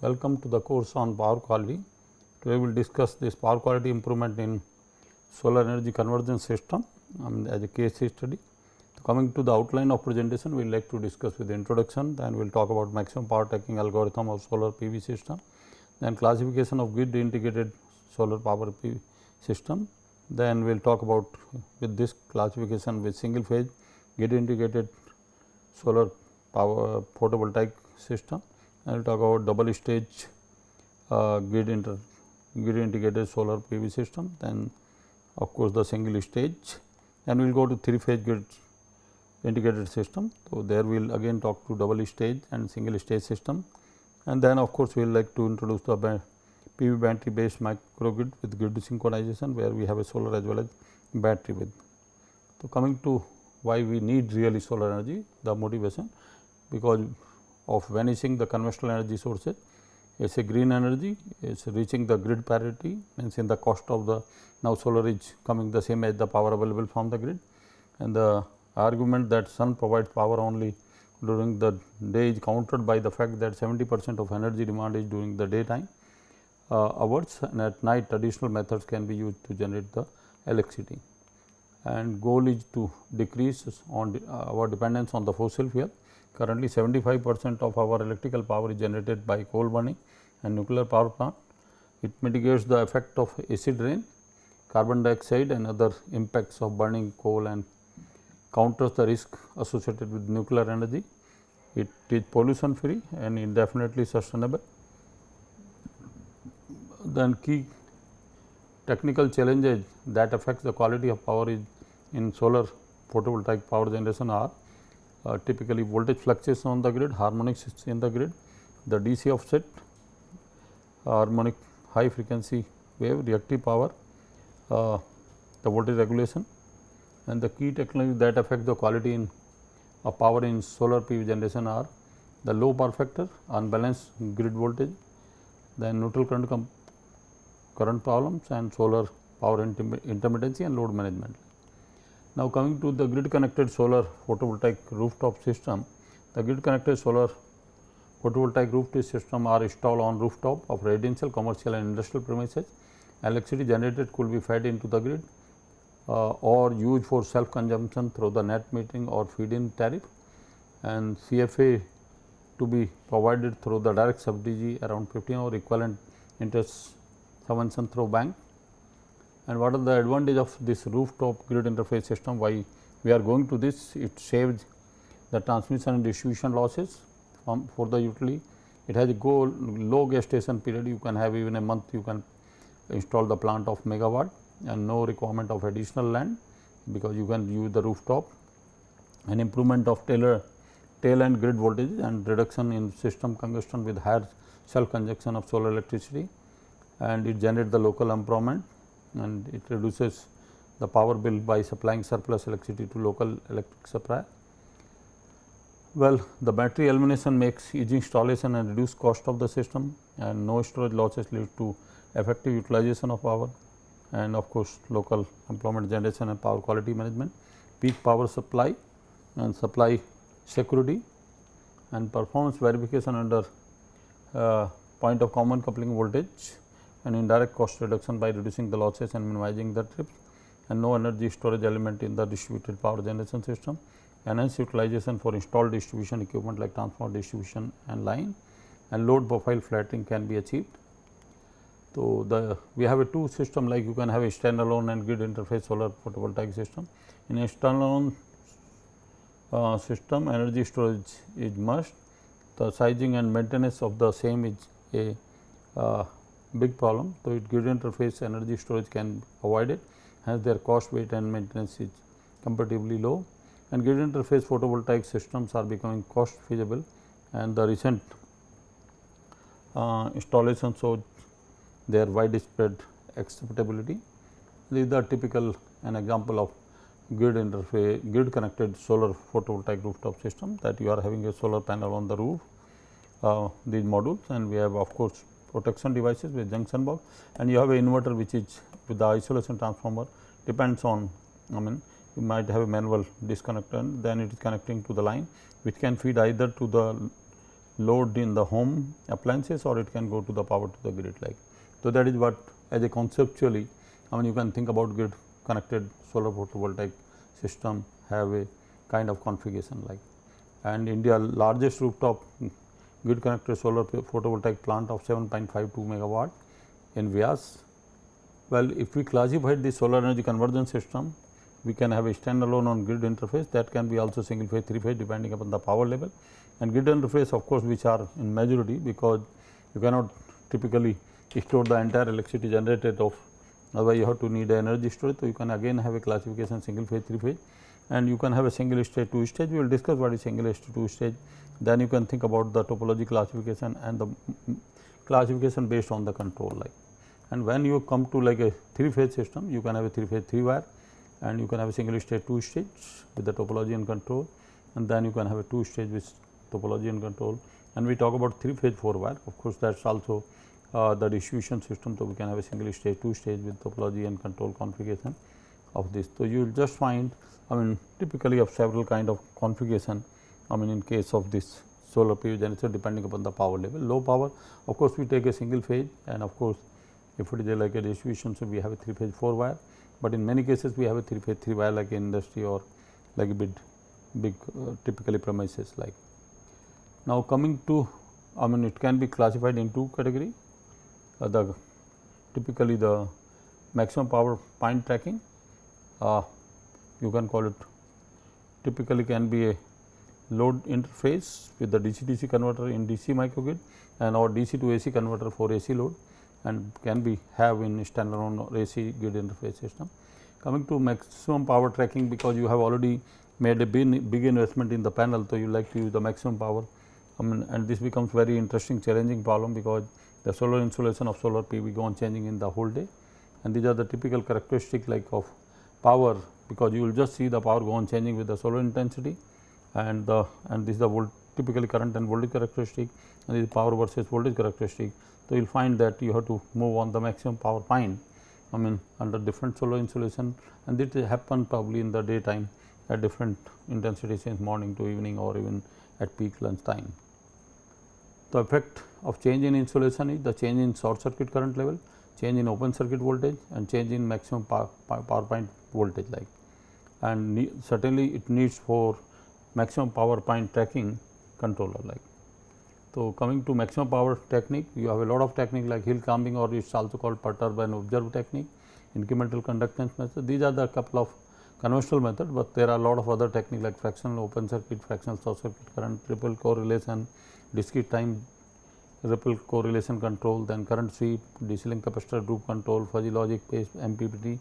Welcome to the course on power quality. Today we will discuss this power quality improvement in solar energy conversion system as a case study. So, coming to the outline of presentation, we will like to discuss with the introduction, then we will talk about maximum power taking algorithm of solar PV system, then classification of grid integrated solar power PV system, then we will talk about with this classification with single phase grid integrated solar power photovoltaic system. I will talk about double stage grid integrated solar PV system, then of course, the single stage, and we will go to 3-phase grid integrated system. So, there we will again talk to double stage and single stage system, and then of course, we will like to introduce the PV battery based microgrid with grid synchronization, where we have a solar as well as battery with. So, coming to why we need really solar energy, the motivation, because of vanishing the conventional energy sources. It is a green energy, it is reaching the grid parity, means in the cost of the now solar is coming the same as the power available from the grid, and the argument that sun provides power only during the day is countered by the fact that 70% of energy demand is during the daytime hours, and at night traditional methods can be used to generate the electricity. And goal is to decrease on our dependence on the fossil fuel. Currently 75% of our electrical power is generated by coal burning and nuclear power plant. It mitigates the effect of acid rain, carbon dioxide and other impacts of burning coal, and counters the risk associated with nuclear energy. It is pollution free and indefinitely sustainable. Then key technical challenges that affects the quality of power is in solar photovoltaic power generation are typically voltage fluctuation on the grid, harmonics in the grid, the DC offset, harmonic high frequency wave, reactive power, the voltage regulation, and the key technologies that affect the quality of power in solar PV generation are the low power factor, unbalanced grid voltage, then neutral current problems, and solar power intermittency and load management. Now, coming to the grid connected solar photovoltaic rooftop system, the grid connected solar photovoltaic rooftop system are installed on rooftop of residential, commercial and industrial premises. Electricity generated could be fed into the grid or used for self consumption through the net metering or feed in tariff, and CFA to be provided through the direct subsidy around 15 or equivalent interest subvention through bank. And what are the advantage of this rooftop grid interface system? Why we are going to this? It saves the transmission and distribution losses for the utility. It has a low gestation period. You can have even a month. You can install the plant of megawatt and no requirement of additional land, because you can use the rooftop. An improvement of tail end grid voltage and reduction in system congestion with higher self consumption of solar electricity, and it generates the local employment, and it reduces the power bill by supplying surplus electricity to local electric supply. Well, the battery elimination makes easy installation and reduce cost of the system, and no storage losses lead to effective utilization of power, and of course, local employment generation and power quality management, peak power supply and supply security, and performance verification under point of common coupling voltage, and indirect cost reduction by reducing the losses and minimizing the trips, and no energy storage element in the distributed power generation system, enhanced utilization for installed distribution equipment like transformer, distribution and line, and load profile flattening can be achieved. So, we have a two system, like you can have a standalone and grid interface solar photovoltaic system. In a standalone system, energy storage is must. The sizing and maintenance of the same is a big problem. So, grid interface energy storage can be avoided, hence their cost, weight and maintenance is comparatively low, and grid interface photovoltaic systems are becoming cost feasible, and the recent installation shows their widespread acceptability. This is the typical an example of grid connected solar photovoltaic rooftop system, that you are having a solar panel on the roof, these modules, and we have of course protection devices with junction box, and you have an inverter which is with the isolation transformer, depends on, you might have a manual disconnect, and then it is connecting to the line, which can feed either to the load in the home appliances, or it can go to the power to the grid like. So, that is what as a conceptually, I mean you can think about grid connected solar photovoltaic system have a kind of configuration like. And India largest rooftop grid connected solar photovoltaic plant of 7.52 megawatt in Vyas. Well, if we classified the solar energy conversion system, we can have a standalone on grid interface, that can be also single phase, 3 phase depending upon the power level, and grid interface of course, which are in majority, because you cannot typically store the entire electricity generated of, otherwise you have to need energy storage. So, you can again have a classification single phase, 3 phase, and you can have a single stage, 2 stage. We will discuss what is single stage, 2 stage. Then you can think about the topology classification and the classification based on the control like. And when you come to like a 3 phase system, you can have a 3 phase 3 wire, and you can have a single stage 2 stage with the topology and control, and then you can have a 2 stage with topology and control. And we talk about 3 phase 4 wire, of course, that is also the distribution system. So, we can have a single stage 2 stage with topology and control configuration of this. So, you will just find, I mean typically of several kind of configuration, I mean in case of this solar PV generator depending upon the power level. Low power, of course, we take a single phase, and of course, if it is like a distribution, so we have a 3 phase 4 wire, but in many cases we have a 3 phase 3 wire like in industry or like a big typically premises like. Now, coming to, I mean it can be classified in 2 category, the typically the maximum power point tracking, you can call it, typically can be a load interface with the DC-DC converter in DC microgrid, and or DC to AC converter for AC load, and can be have in standalone or AC grid interface system. Coming to maximum power tracking, because you have already made a big investment in the panel, so you like to use the maximum power, I mean, and this becomes very interesting challenging problem, because the solar insolation of solar PV go on changing in the whole day, and these are the typical characteristic like of power, because you will just see the power go on changing with the solar intensity, and this is the typically current and voltage characteristic, and this is power versus voltage characteristic. So, you will find that you have to move on the maximum power point, I mean under different solar insolation, and it happen probably in the daytime at different intensities since morning to evening or even at peak lunch time. The effect of change in insolation is the change in short circuit current level, change in open circuit voltage, and change in maximum power point voltage like, and certainly it needs for maximum power point tracking controller like. So, coming to maximum power technique, you have a lot of technique like hill climbing, or it is also called perturb and observe technique, incremental conductance method. These are the couple of conventional methods, but there are a lot of other technique like fractional open circuit, fractional short circuit current, ripple correlation, discrete time ripple correlation control, then current sweep, DC link capacitor group control, fuzzy logic based MPPT,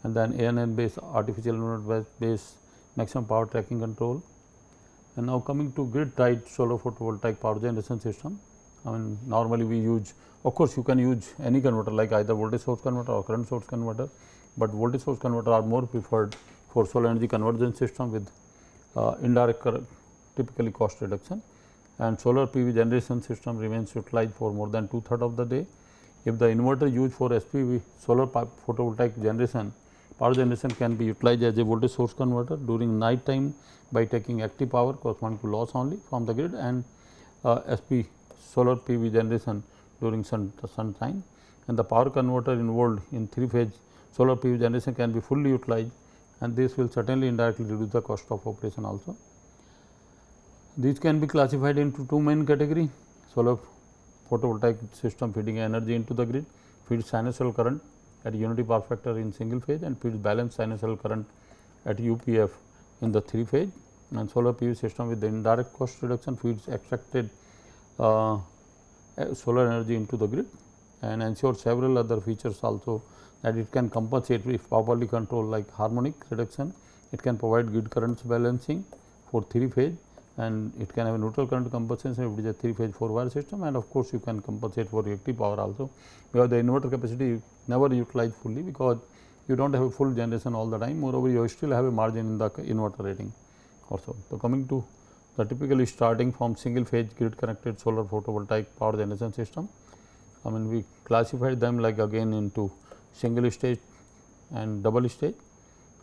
and then ANN based artificial inverter based maximum power tracking control. And now, coming to grid tied solar photovoltaic power generation system, I mean normally we use, of course, you can use any converter like either voltage source converter or current source converter, but voltage source converter are more preferred for solar energy conversion system with indirect typically cost reduction, and solar PV generation system remains utilized for more than 2/3 of the day. If the inverter used for SPV solar photovoltaic generation, power generation can be utilized as a voltage source converter during night time by taking active power corresponding to loss only from the grid, and SP solar PV generation during sun time, and the power converter involved in 3 phase solar PV generation can be fully utilized, and this will certainly indirectly reduce the cost of operation also. These can be classified into 2 main category: solar photovoltaic system feeding energy into the grid, feeds sinusoidal current at unity power factor in single phase, and feeds balanced sinusoidal current at UPF in the 3 phase, and solar PV system with the indirect cost reduction feeds extracted solar energy into the grid, and ensures several other features also, that it can compensate if properly controlled like harmonic reduction, it can provide grid currents balancing for 3 phase, and it can have a neutral current compensation if it is a 3 phase 4 wire system, and of course, you can compensate for reactive power also, because the inverter capacity never utilized fully, because you do not have a full generation all the time. Moreover, you still have a margin in the inverter rating also. So, coming to the typically starting from single phase grid connected solar photovoltaic power generation system, I mean we classified them like again into single stage and double stage,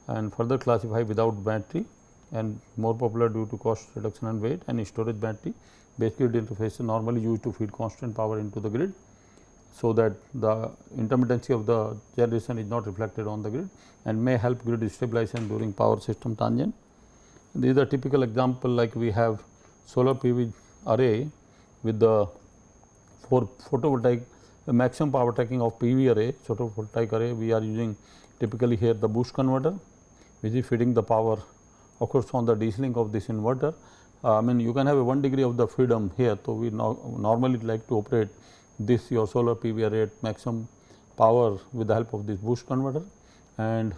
and further classify without battery and more popular due to cost reduction and weight, and storage battery based grid interface is normally used to feed constant power into the grid, so that the intermittency of the generation is not reflected on the grid and may help grid stabilization during power system transient. These are typical example, like we have solar PV array with the for photovoltaic maximum power tracking of PV array, photovoltaic array. We are using typically here the boost converter, which is feeding the power of course on the DC link of this inverter. I mean, you can have a 1 degree of the freedom here. So, we normally like to operate this your solar PV array at maximum power with the help of this boost converter, and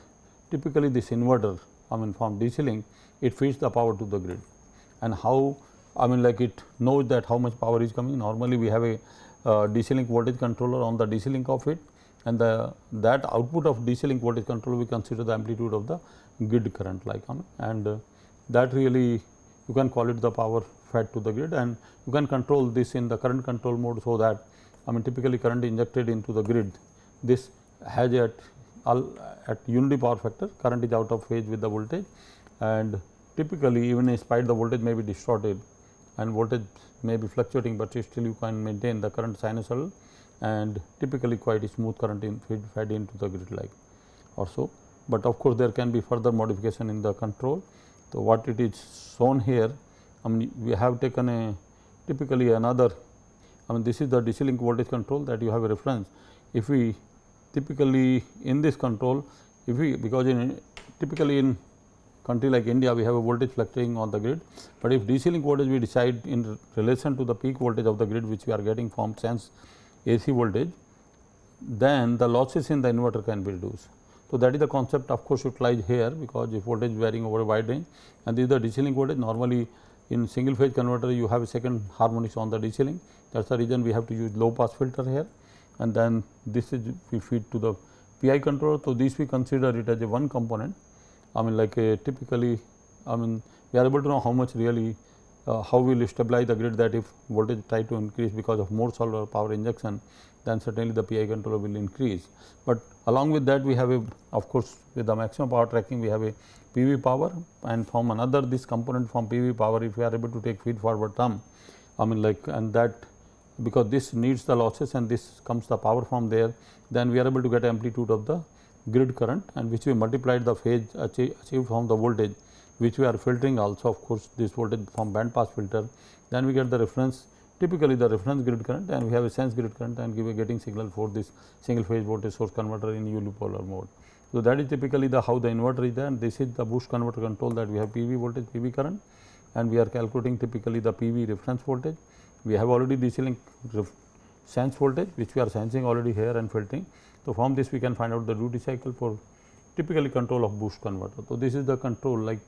typically this inverter, I mean from DC link, it feeds the power to the grid. And how, I mean like it knows that how much power is coming. Normally, we have a DC link voltage controller on the DC link of it, and that output of DC link voltage controller we consider the amplitude of the grid current, like and that really you can call it the power fed to the grid, and you can control this in the current control mode. So, that I mean typically current injected into the grid, this has at unity power factor, current is out of phase with the voltage, and typically even in spite the voltage may be distorted and voltage may be fluctuating, but still you can maintain the current sinusoidal and typically quite a smooth current fed into the grid like or so. But of course, there can be further modification in the control. So, what it is shown here, I mean we have taken a typically another, I mean this is the DC link voltage control that you have a reference. If we typically in this control, if we, because typically in country like India, we have a voltage fluctuating on the grid, but if DC link voltage we decide in relation to the peak voltage of the grid which we are getting from sense AC voltage, then the losses in the inverter can be reduced. So, that is the concept of course utilized here, because if voltage varying over a wide range, and this is the DC link voltage. Normally, in single phase converter you have a second harmonics on the DC link, that is the reason we have to use low pass filter here, and then this is we feed to the PI controller. So, this we consider it as a one component. I mean like a typically, I mean we are able to know how much really how we will stabilize the grid, that if voltage try to increase because of more solar power injection, then certainly the PI controller will increase. But along with that we have a, of course, with the maximum power tracking we have a PV power, and from another this component from PV power, if we are able to take feed forward term, I mean like, and that because this needs the losses and this comes the power from there, then we are able to get amplitude of the grid current, and which we multiplied the phase achieved from the voltage which we are filtering also, of course, this voltage from band pass filter. Then we get the reference, typically the reference grid current, and we have a sense grid current, and give a getting signal for this single phase voltage source converter in unipolar mode. So, that is typically the how the inverter is there, and this is the boost converter control, that we have PV voltage, PV current, and we are calculating typically the PV reference voltage. We have already DC link sense voltage which we are sensing already here and filtering. So, from this we can find out the duty cycle for typically control of boost converter. So, this is the control, like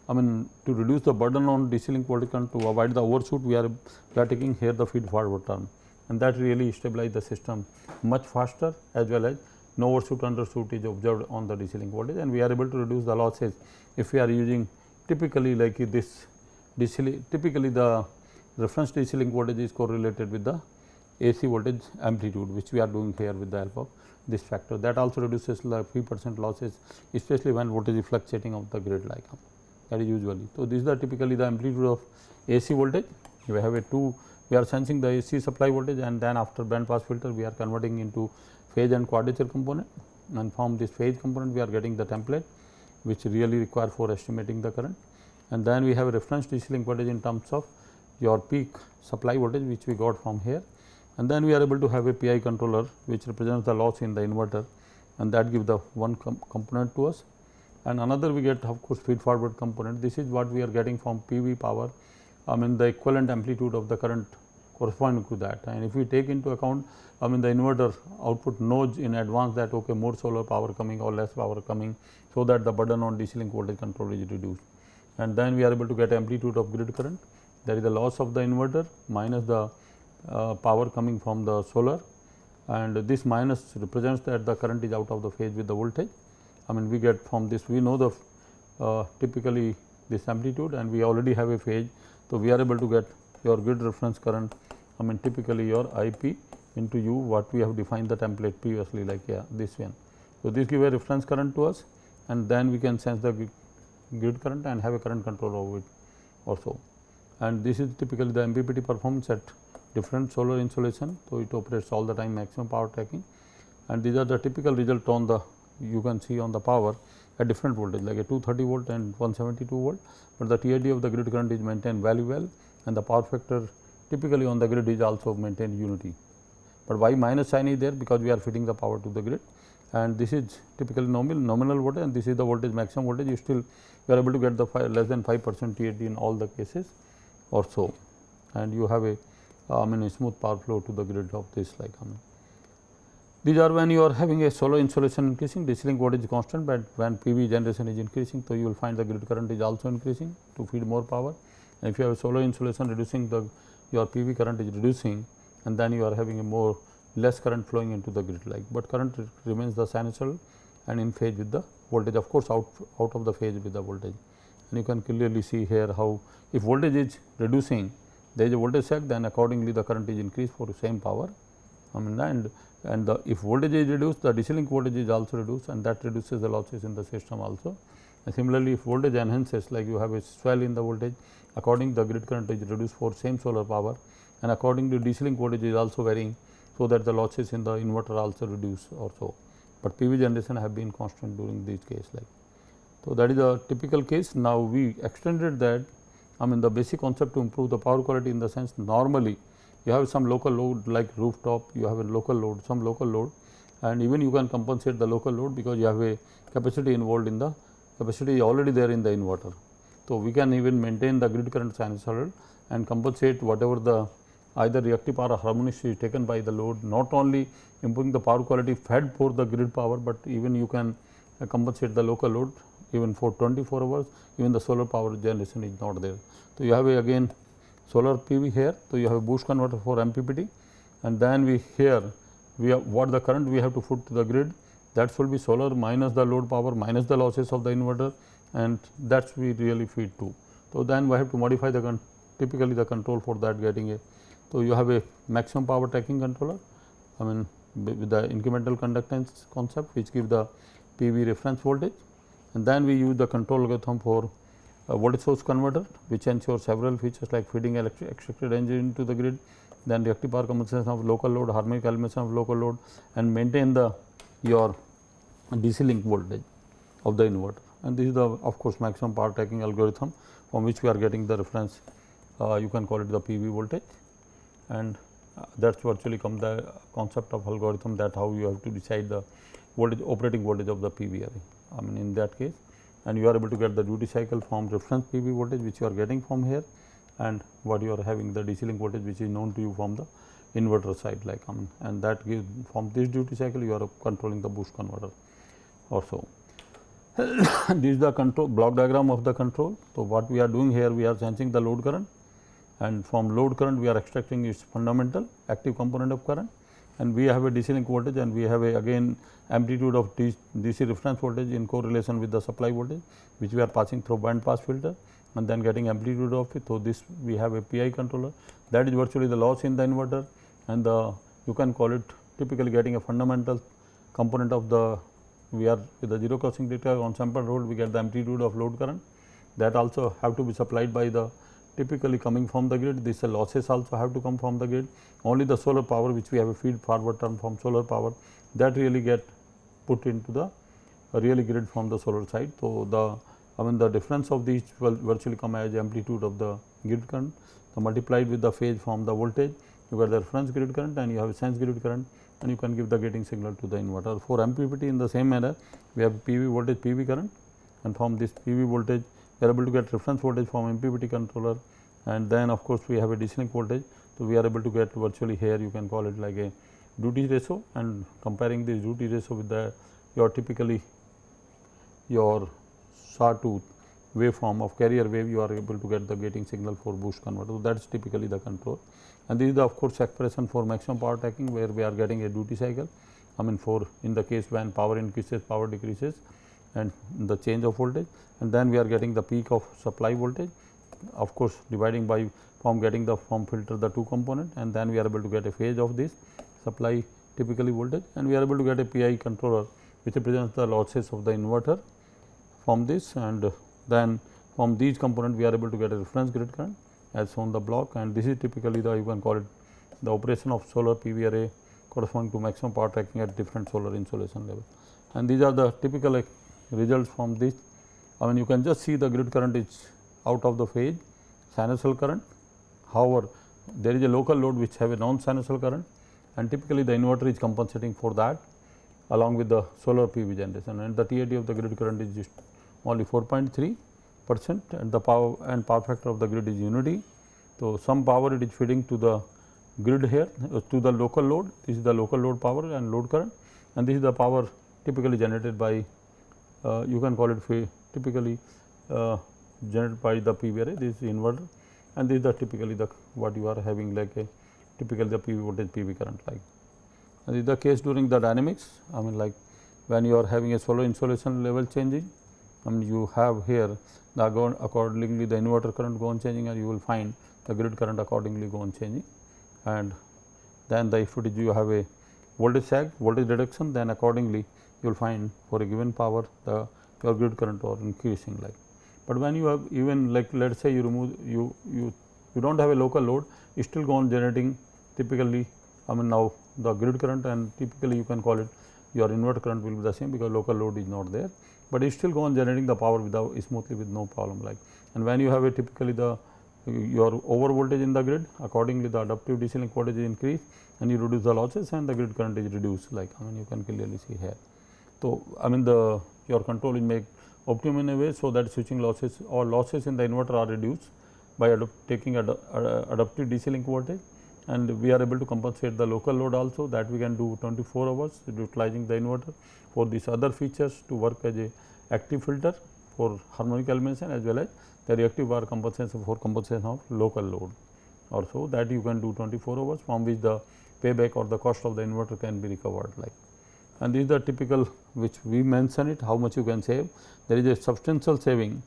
I mean to reduce the burden on DC link voltage control, to avoid the overshoot, we are taking here the feed forward term, and that really stabilize the system much faster, as well as no overshoot undershoot is observed on the DC link voltage, and we are able to reduce the losses if we are using typically like this DC, typically the reference DC link voltage is correlated with the AC voltage amplitude, which we are doing here with the help of this factor. That also reduces like 3% losses, especially when voltage is fluctuating of the grid, like that is usually. So, this is the typically the amplitude of AC voltage. We have a we are sensing the AC supply voltage, and then after band pass filter we are converting into phase and quadrature component, and from this phase component we are getting the template which really require for estimating the current, and then we have a reference DC link voltage in terms of your peak supply voltage which we got from here, and then we are able to have a PI controller which represents the loss in the inverter, and that gives the one component to us, and another we get of course feed forward component. This is what we are getting from PV power, I mean the equivalent amplitude of the current corresponding to that, and if we take into account, I mean the inverter output knows in advance that okay more solar power coming or less power coming, so that the burden on DC link voltage control is reduced, and then we are able to get amplitude of grid current, that is the loss of the inverter minus the power coming from the solar, and this minus represents that the current is out of the phase with the voltage. I mean we get from this, we know the typically this amplitude, and we already have a phase. So, we are able to get your grid reference current, I mean typically your IP into U, what we have defined the template previously, like this one. So, this give a reference current to us, and then we can sense the grid current and have a current control over it also. And this is typically the MPPT performance at different solar insolation. So, it operates all the time maximum power tracking, and these are the typical result on the, you can see on the power at different voltage like a 230 volt and 172 volt, but the TID of the grid current is maintained very well, and the power factor typically on the grid is also maintained unity. But why minus sign is there? Because we are feeding the power to the grid, and this is typically nominal voltage, and this is the voltage maximum voltage. You still you are able to get the less than 5% TID in all the cases or so, and you have a a smooth power flow to the grid of this like these are when you are having a solar insolation increasing, DC link voltage is constant, but when PV generation is increasing, so you will find the grid current is also increasing to feed more power. And if you have a solar insolation reducing, the your PV current is reducing, and then you are having a less current flowing into the grid like, but current remains the sinusoidal and in phase with the voltage, of course out of the phase with the voltage. And you can clearly see here how if voltage is reducing, there is a voltage sag, then accordingly the current is increased for the same power. And if voltage is reduced, the DC link voltage is also reduced, and that reduces the losses in the system also. And similarly, if voltage enhances, like you have a swell in the voltage, according the grid current is reduced for same solar power, and accordingly DC link voltage is also varying, so that the losses in the inverter also reduce also. But PV generation have been constant during this case like. So, that is a typical case. Now, we extended that the basic concept to improve the power quality in the sense normally you have some local load like rooftop, you have a local load, some local load, and even you can compensate the local load because you have a capacity involved in the capacity already there in the inverter. So, we can even maintain the grid current sinusoidal and compensate whatever the either reactive power or harmonics is taken by the load, not only improving the power quality fed for the grid power, but even you can compensate the local load even for 24 hours, even the solar power generation is not there. So, you have again solar PV here. So, you have a boost converter for MPPT, and then we have what the current we have to put to the grid, that will be solar minus the load power minus the losses of the inverter, and that we really feed to. So, then we have to modify the typically the control for that getting a. So, you have a maximum power tracking controller with the incremental conductance concept, which give the PV reference voltage, and then we use the control algorithm for voltage source converter, which ensures several features like feeding extracted energy into the grid, then reactive power compensation of local load, harmonic elimination of local load, and maintain your DC link voltage of the inverter. And this is the of course maximum power tracking algorithm from which we are getting the reference, you can call it the PV voltage, and that is virtually the concept of algorithm, that how you have to decide the voltage operating voltage of the PV array. In that case, and you are able to get the duty cycle from reference PV voltage which you are getting from here, and what you are having the DC link voltage which is known to you from the inverter side like and that gives from this duty cycle you are controlling the boost converter also. This is the control block diagram of the control. So, what we are doing here, we are sensing the load current, and from load current we are extracting its fundamental active component of current, and we have a DC link voltage, and we have a again amplitude of DC reference voltage in correlation with the supply voltage, which we are passing through band pass filter and then getting amplitude of it. So, this we have a PI controller, that is virtually the loss in the inverter, and you can call it typically getting a fundamental component of the, we are with the zero crossing detector on sample load, we get the amplitude of load current, that also have to be supplied by the typically coming from the grid. These losses also have to come from the grid. Only the solar power which we have a feed forward term from solar power, that really get put into the really grid from the solar side. So, the difference of these will virtually come as amplitude of the grid current, so multiplied with the phase from the voltage, you get the reference grid current, and you have a sense grid current, and you can give the gating signal to the inverter. For MPPT in the same manner, we have PV voltage, PV current, and from this PV voltage we are able to get reference voltage from MPPT controller, and then of course, we have a DC link voltage. So, we are able to get virtually here you can call it like a duty ratio, and comparing this duty ratio with your typically your sawtooth waveform of carrier wave, you are able to get the gating signal for boost converter. So, that is typically the control, and this is the of course expression for maximum power tracking, where we are getting a duty cycle for in the case when power increases, power decreases, and the change of voltage, and then we are getting the peak of supply voltage, of course dividing by from getting the from filter the two component, and then we are able to get a phase of this supply typically voltage, and we are able to get a PI controller which represents the losses of the inverter from this, and then from these components we are able to get a reference grid current as shown the block, and this is typically the, you can call it the operation of solar PV array corresponding to maximum power tracking at different solar insolation level. And these are the typical results from this. I mean, you can just see the grid current is out of the phase sinusoidal current. However, there is a local load which have a non-sinusoidal current, and typically the inverter is compensating for that along with the solar PV generation, and the TAD of the grid current is just only 4.3%, and the power factor of the grid is unity. So, some power it is feeding to the grid here to the local load. This is the local load power and load current, and this is the power typically generated by you can call it typically generated by the PV array. This is inverter, and this is the typically the what you are having like a typically the PV voltage PV current like. And this is the case during the dynamics. I mean, like when you are having a solar insolation level changing, I mean you have here the accordingly the inverter current go on changing, and you will find the grid current accordingly go on changing. And then the if it is you have a voltage sag, voltage reduction, then accordingly you will find for a given power the your grid current or increasing like. But when you have even like let us say you remove you do not have a local load, you still go on generating typically, I mean now the grid current, and typically you can call it your inverter current will be the same because local load is not there, but you still go on generating the power without smoothly with no problem like. And when you have a typically the your over voltage in the grid, accordingly the adaptive DC link voltage is increased and you reduce the losses and the grid current is reduced like, I mean you can clearly see here. So, I mean the your control is make optimum in a way, so that switching losses or losses in the inverter are reduced by taking adaptive DC link voltage, and we are able to compensate the local load also, that we can do 24 hours utilizing the inverter for these other features to work as a active filter for harmonic elimination as well as the reactive power compensation for compensation of local load also, that you can do 24 hours from which the payback or the cost of the inverter can be recovered like. And these are typical which we mention it how much you can save. There is a substantial saving,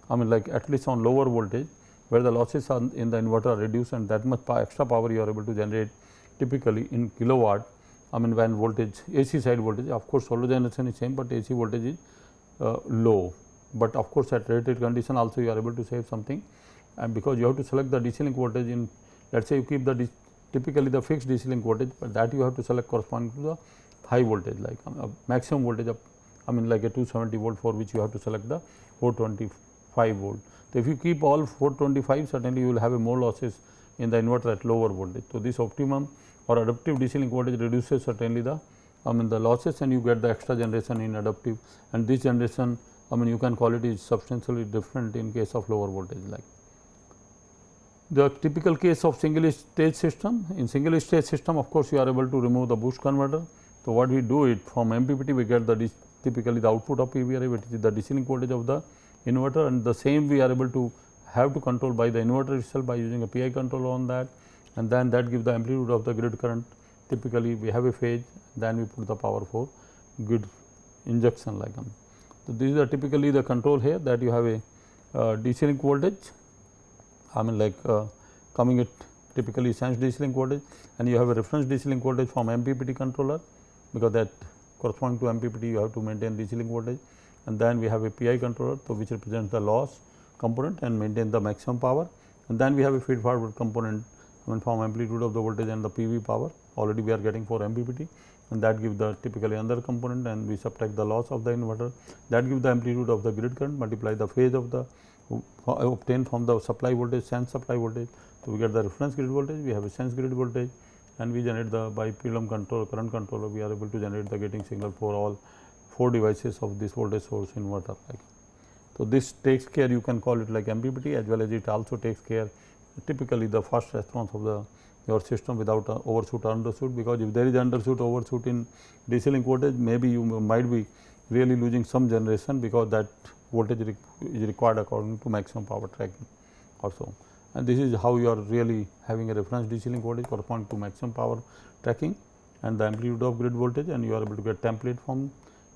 I mean like at least on lower voltage where the losses in the inverter are reduced, and that much extra power you are able to generate typically in kilowatt. I mean when voltage AC side voltage, of course solar generation is same, but AC voltage is low, but of course at rated condition also you are able to save something, and because you have to select the DC link voltage in, let us say you keep the typically the fixed DC link voltage, but that you have to select corresponding to the high voltage like maximum voltage of, I mean like a 270 volt, for which you have to select the 425 volt. So, if you keep all 425, certainly you will have a more losses in the inverter at lower voltage. So, this optimum or adaptive DC link voltage reduces certainly the, I mean the losses, and you get the extra generation in adaptive, and this generation, I mean you can call it is substantially different in case of lower voltage like. The typical case of single stage system, in single stage system of course, you are able to remove the boost converter. So, what we do it from MPPT we get the typically the output of PV array, which is the DC link voltage of the inverter, and the same we are able to have to control by the inverter itself by using a PI controller on that, and then that gives the amplitude of the grid current. Typically we have a phase, then we put the power for grid injection like. So, these are typically the control here, that you have a DC link voltage, I mean like coming at typically sense DC link voltage, and you have a reference DC link voltage from MPPT controller, because that corresponding to MPPT you have to maintain DC link voltage, and then we have a PI controller, so which represents the loss component and maintain the maximum power, and then we have a feed forward component, I mean from amplitude of the voltage and the PV power already we are getting for MPPT, and that gives the typically another component, and we subtract the loss of the inverter, that gives the amplitude of the grid current multiply the phase of the obtained from the supply voltage, sense supply voltage. So, we get the reference grid voltage, we have a sense grid voltage, and we generate the by pendulum control current controller, we are able to generate the gating signal for all 4 devices of this voltage source inverter like. So, this takes care, you can call it like MPPT, as well as it also takes care typically the fast response of the your system without overshoot or undershoot, because if there is undershoot overshoot in DC link voltage, maybe you might be really losing some generation, because that voltage is required according to maximum power tracking also. And this is how you are really having a reference DC link voltage corresponding to maximum power tracking and the amplitude of grid voltage, and you are able to get template from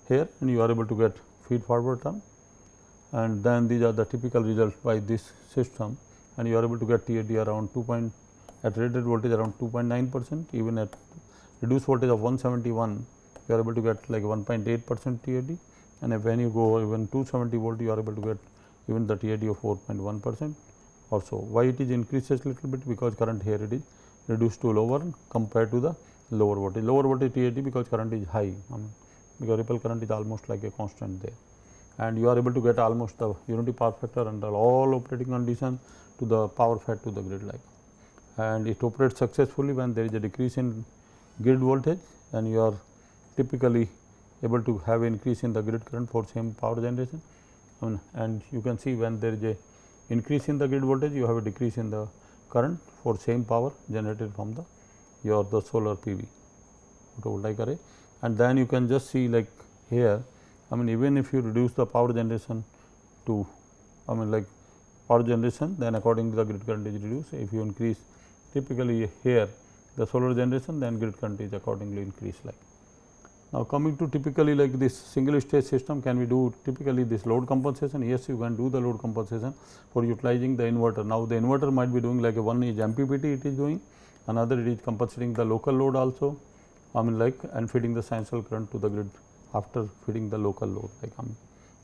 here, and you are able to get feed forward term, and then these are the typical results by this system, and you are able to get TAD around 2. At rated voltage around 2.9%, even at reduced voltage of 171 you are able to get like 1.8% TAD, and if when you go even 270 volt you are able to get even the TID of 4.1% or so. Why it is increases little bit? Because current here it is reduced to lower compared to the lower voltage TID, because current is high, because ripple current is almost like a constant there, and you are able to get almost the unity power factor under all operating conditions to the power fed to the grid like, and it operates successfully when there is a decrease in grid voltage, and you are typically able to have increase in the grid current for same power generation. And you can see when there is a increase in the grid voltage, you have a decrease in the current for same power generated from the solar PV photovoltaic array. And then you can just see like here, even if you reduce the power generation to like power generation, then accordingly the grid current is reduced. If you increase typically here the solar generation, then grid current is accordingly increased like. Now, coming to typically like this single stage system, can we do typically this load compensation? Yes, you can do the load compensation for utilizing the inverter. Now, the inverter might be doing like one is MPPT it is doing, another it is compensating the local load also, and feeding the sinusoidal current to the grid after feeding the local load like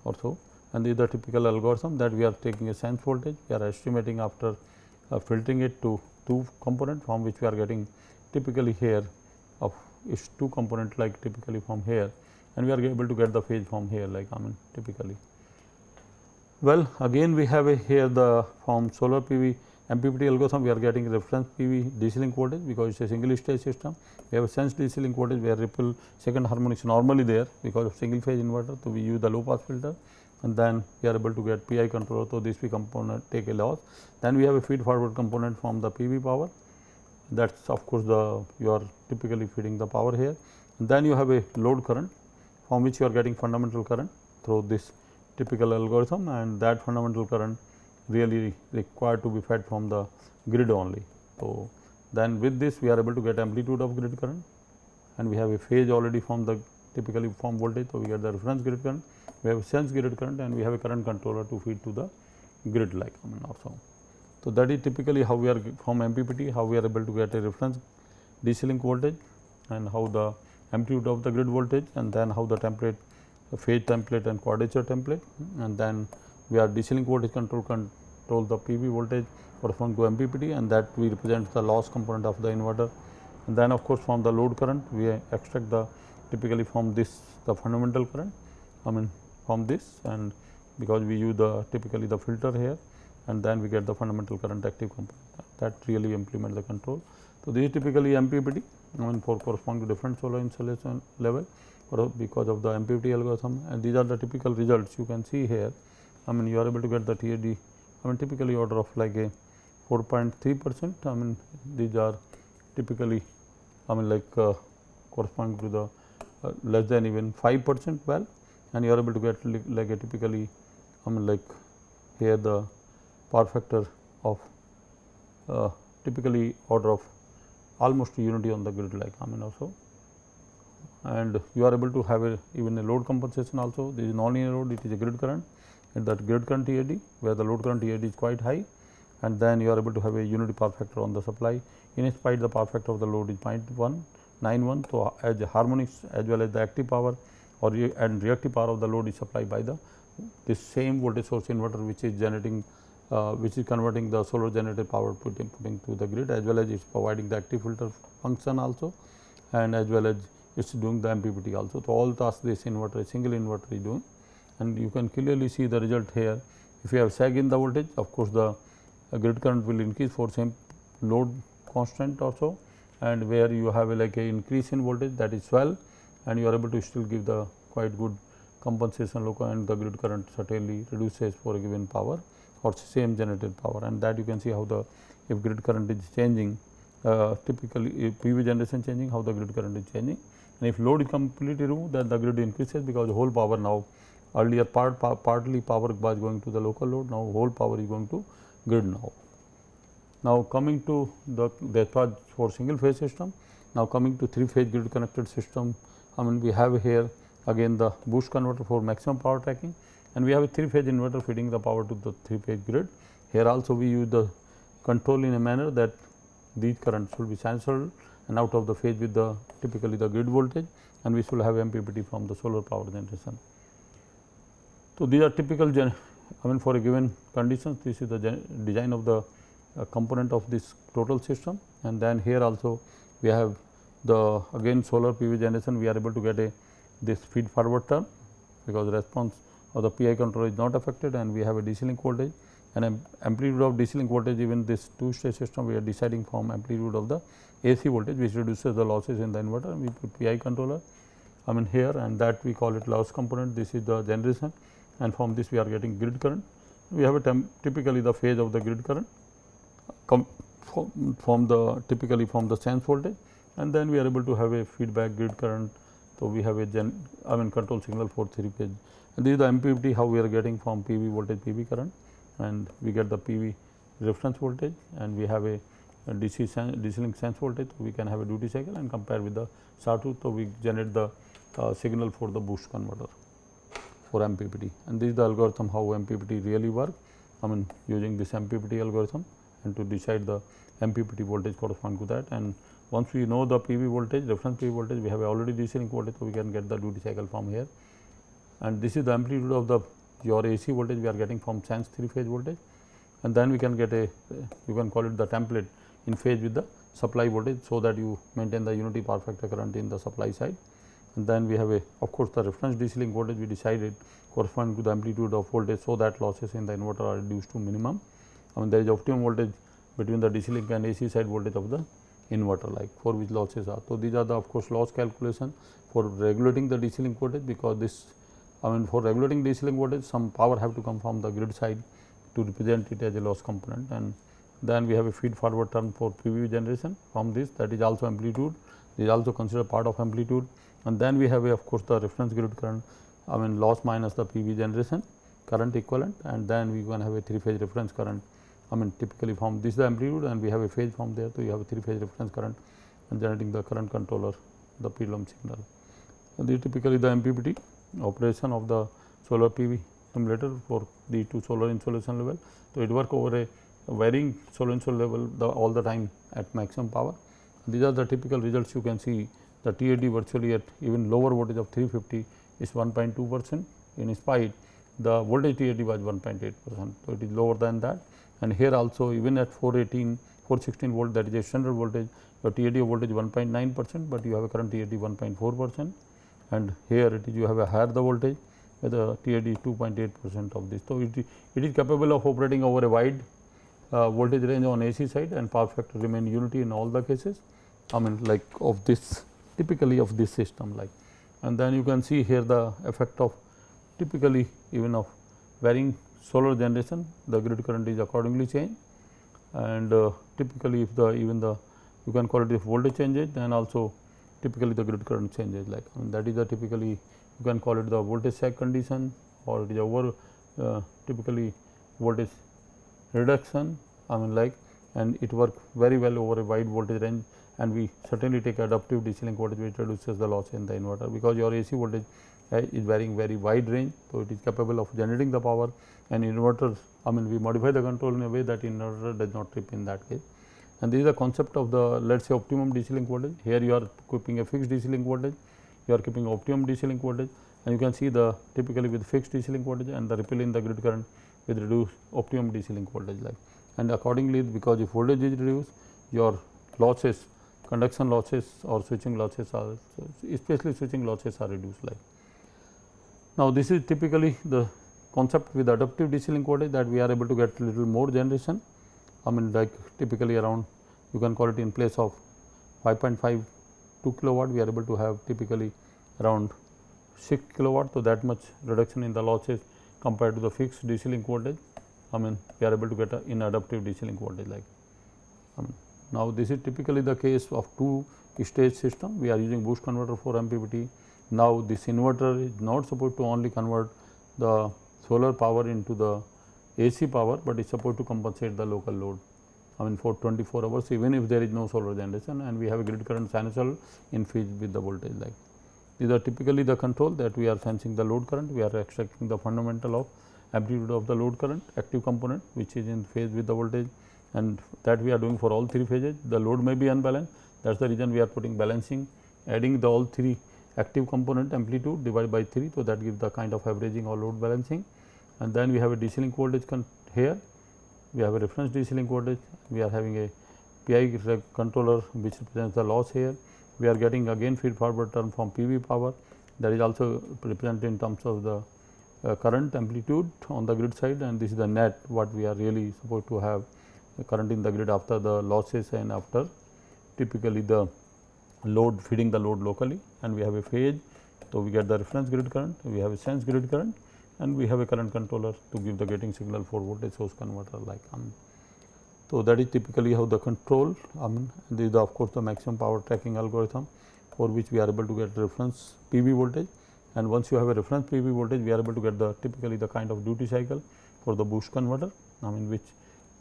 or so. And this is the typical algorithm that we are taking a sense voltage, we are estimating after filtering it to two component, from which we are getting typically here of is two component like typically from here, and we are able to get the phase from here like typically. Well, again we have a here the from solar PV MPPT algorithm, we are getting reference PV DC link voltage, because it is a single stage system. We have a sense DC link voltage where ripple second harmonics normally there because of single phase inverter. So, we use the low pass filter, and then we are able to get PI controller. So, this P component take a loss. Then we have a feed forward component from the PV power, that is of course, you are typically feeding the power here, and then you have a load current from which you are getting fundamental current through this typical algorithm, and that fundamental current really required to be fed from the grid only. So, then with this we are able to get amplitude of grid current, and we have a phase already from the typically from voltage. So, we get the reference grid current, we have a sense grid current, and we have a current controller to feed to the grid like also. So, that is typically how we are from MPPT, how we are able to get a reference DC link voltage, and how the amplitude of the grid voltage, and then how the template phase template and quadrature template, and then we are DC link voltage control the PV voltage corresponding to MPPT, and that we represent the loss component of the inverter. And then of course, from the load current we extract the typically from this the fundamental current from this, and because we use the typically the filter here, and then we get the fundamental current active component that really implement the control. So, this is typically MPPT for corresponding to different solar insolation level or because of the MPPT algorithm, and these are the typical results you can see here. You are able to get the TID typically order of like a 4.3%. These are typically corresponding to the less than even 5% well, and you are able to get like a typically here the power factor of typically order of almost unity on the grid like also, and you are able to have even a load compensation also. This is non-linear load, it is a grid current, and that grid current TID where the load current TID is quite high, and then you are able to have a unity power factor on the supply. In spite the power factor of the load is 0.191. So, as the harmonics as well as the active power or and reactive power of the load is supplied by the this same voltage source inverter, which is generating which is converting the solar generated power putting to the grid, as well as it is providing the active filter function also, and as well as it is doing the MPPT also. So, all tasks this inverter single inverter is doing, and you can clearly see the result here. If you have sag in the voltage, of course, the grid current will increase for same load constant also, and where you have like a increase in voltage, that is swell, and you are able to still give the quite good compensation local, and the grid current certainly reduces for a given power or same generated power, and that you can see how the if grid current is changing typically if PV generation changing, how the grid current is changing, and if load is completely removed, then the grid increases because the whole power now earlier partly power was going to the local load, now whole power is going to grid now. Now, coming to that was for single phase system. Now, coming to three phase grid connected system, we have here again the boost converter for maximum power tracking, and we have a three phase inverter feeding the power to the three phase grid. Here also we use the control in a manner that these currents should be sinusoidal and out of the phase with the typically the grid voltage, and we should have MPPT from the solar power generation. So, these are typical for a given conditions, this is the design of the component of this total system, and then here also we have the again solar PV generation, we are able to get this feed forward term, because the response of the PI controller is not affected, and we have a DC link voltage and amplitude of DC link voltage. Even this two stage system, we are deciding from amplitude of the AC voltage, which reduces the losses in the inverter. We put PI controller here, and that we call it loss component. This is the generation, and from this we are getting grid current. We have a typically the phase of the grid current from the typically from the sense voltage, and then we are able to have a feedback grid current. So, we have a control signal for 3 phase, and this is the MPPT how we are getting from PV voltage PV current, and we get the PV reference voltage, and we have a DC link sense voltage. So, we can have a duty cycle and compare with the sawtooth. So, we generate the signal for the boost converter for MPPT, and this is the algorithm how MPPT really work. Using this MPPT algorithm, and to decide the MPPT voltage correspond to that. And once we know the PV voltage, reference PV voltage, we have already DC link voltage. So, we can get the duty cycle from here, and this is the amplitude of the your AC voltage we are getting from sense 3 phase voltage, and then we can get a you can call it the template in phase with the supply voltage. So, that you maintain the unity power factor current in the supply side, and then we have a of course, the reference DC link voltage we decided corresponding to the amplitude of voltage. So, that losses in the inverter are reduced to minimum. There is optimum voltage between the DC link and AC side voltage of the inverter, like for which losses are. So, these are the of course, loss calculation for regulating the DC link voltage, because this for regulating DC link voltage, some power have to come from the grid side to represent it as a loss component, and then we have a feed forward term for PV generation from this, that is also amplitude, this is also considered part of amplitude, and then we have a of course, the reference grid current loss minus the PV generation current equivalent, and then we can have a 3 phase reference current. Typically from this is the amplitude, and we have a phase from there. So, you have a 3 phase reference current and generating the current controller, the PWM signal. And this is typically the MPPT operation of the solar PV simulator for the 2 solar insolation level. So, it work over a varying solar insolation level all the time at maximum power. These are the typical results. You can see the TAD virtually at even lower voltage of 350 is 1.2%. In spite the voltage TAD was 1.8%. So, it is lower than that, and here also even at 416 volt, that is a standard voltage, your TAD voltage 1.9%, but you have a current TAD 1.4%, and here it is you have a higher the voltage with the TAD 2.8% of this. So, it is capable of operating over a wide voltage range on AC side, and power factor remain unity in all the cases, like of this typically of this system like. And then you can see here the effect of typically even of varying solar generation, the grid current is accordingly changed, and typically if the even the you can call it if voltage changes, then also typically the grid current changes, like that is the typically you can call it the voltage sag condition, or it is over typically voltage reduction, like, and it work very well over a wide voltage range, and we certainly take adaptive DC link voltage which reduces the loss in the inverter, because your AC voltage is varying very wide range. So, it is capable of generating the power, and inverters we modify the control in a way that inverter does not trip in that case. And this is the concept of the let us say optimum DC link voltage. Here you are keeping a fixed DC link voltage, you are keeping optimum DC link voltage, and you can see the typically with fixed DC link voltage and the ripple in the grid current with reduced optimum DC link voltage, like, and accordingly because if voltage is reduced, your losses, conduction losses or switching losses are, especially switching losses are reduced, like. Now, this is typically the concept with adaptive DC link voltage, that we are able to get little more generation, like typically around you can call it in place of 5.5 2 kilowatt, we are able to have typically around 6 kilowatt. So, that much reduction in the losses compared to the fixed DC link voltage, we are able to get in adaptive DC link voltage, like. Now, this is typically the case of 2 stage system, we are using boost converter for MPPT. Now, this inverter is not supposed to only convert the solar power into the AC power, but is supposed to compensate the local load for 24 hours, even if there is no solar generation, and we have a grid current sinusoidal in phase with the voltage, like. These are typically the control that we are sensing the load current, we are extracting the fundamental of amplitude of the load current active component which is in phase with the voltage, and that we are doing for all 3 phases. The load may be unbalanced, that is the reason we are putting balancing, adding the all 3 active component amplitude divided by 3. So, that gives the kind of averaging or load balancing, and then we have a DC link voltage here, we have a reference DC link voltage, we are having a PI controller which represents the loss here. We are getting again feed forward term from PV power, that is also represented in terms of the current amplitude on the grid side, and this is the net what we are really supposed to have the current in the grid after the losses and after typically the load feeding the load locally, and we have a phase. So, we get the reference grid current, we have a sense grid current, and we have a current controller to give the gating signal for voltage source converter like So, that is typically how the control this is of course the maximum power tracking algorithm for which we are able to get reference PV voltage, and once you have a reference PV voltage we are able to get the typically the kind of duty cycle for the boost converter which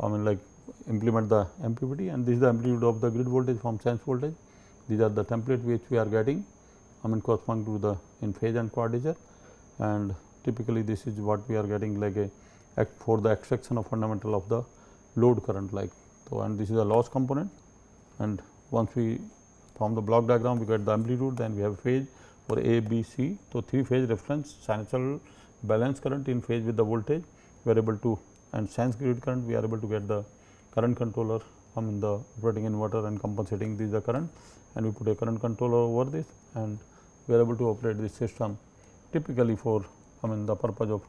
like implement the MPPT, and this is the amplitude of the grid voltage from sense voltage. These are the template which we are getting corresponding to the in phase and quadrature, and typically this is what we are getting like a for the extraction of fundamental of the load current like. So, and this is a loss component, and once we from the block diagram we get the amplitude, then we have phase for A, B, C. So, 3 phase reference sinusoidal balance current in phase with the voltage we are able to, and sense grid current we are able to get the current controller the operating inverter and compensating this the current, and we put a current controller over this, and we are able to operate this system typically for the purpose of